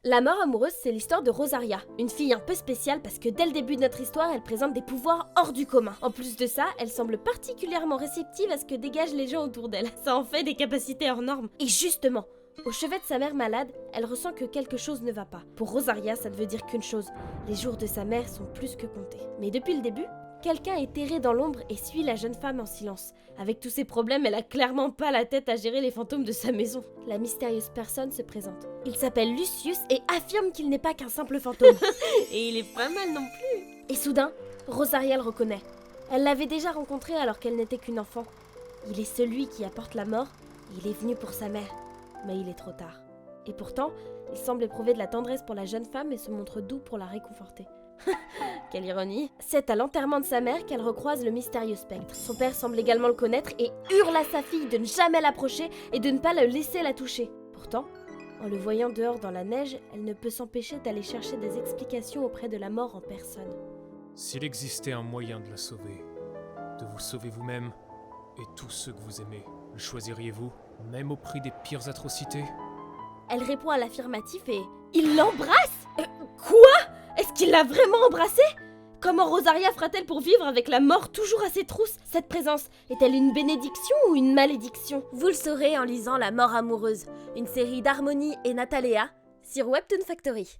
La mort amoureuse, c'est l'histoire de Rosaria, une fille un peu spéciale parce que dès le début de notre histoire, elle présente des pouvoirs hors du commun. En plus de ça, elle semble particulièrement réceptive à ce que dégagent les gens autour d'elle. Ça en fait des capacités hors normes. Et justement, au chevet de sa mère malade, elle ressent que quelque chose ne va pas. Pour Rosaria, ça ne veut dire qu'une chose, les jours de sa mère sont plus que comptés. Mais depuis le début, quelqu'un est terré dans l'ombre et suit la jeune femme en silence. Avec tous ses problèmes, elle a clairement pas la tête à gérer les fantômes de sa maison. La mystérieuse personne se présente. Il s'appelle Lucius et affirme qu'il n'est pas qu'un simple fantôme. Et il est pas mal non plus. Et soudain, Rosaria le reconnaît. Elle l'avait déjà rencontré alors qu'elle n'était qu'une enfant. Il est celui qui apporte la mort. Il est venu pour sa mère. Mais il est trop tard. Et pourtant, il semble éprouver de la tendresse pour la jeune femme et se montre doux pour la réconforter. Quelle ironie. C'est à l'enterrement de sa mère qu'elle recroise le mystérieux spectre. Son père semble également le connaître et hurle à sa fille de ne jamais l'approcher et de ne pas le laisser la toucher. Pourtant, en le voyant dehors dans la neige, elle ne peut s'empêcher d'aller chercher des explications auprès de la mort en personne. S'il existait un moyen de la sauver, de vous sauver vous-même et tous ceux que vous aimez, le choisiriez-vous, même au prix des pires atrocités? Elle répond à l'affirmatif et... Il l'embrasse Quoi? Est-ce qu'il l'a vraiment embrassée? Comment Rosaria fera-t-elle pour vivre avec la mort toujours à ses trousses? Cette présence est-elle une bénédiction ou une malédiction? Vous le saurez en lisant La mort amoureuse, une série d'Harmonie et Nataléa sur Webtoon Factory.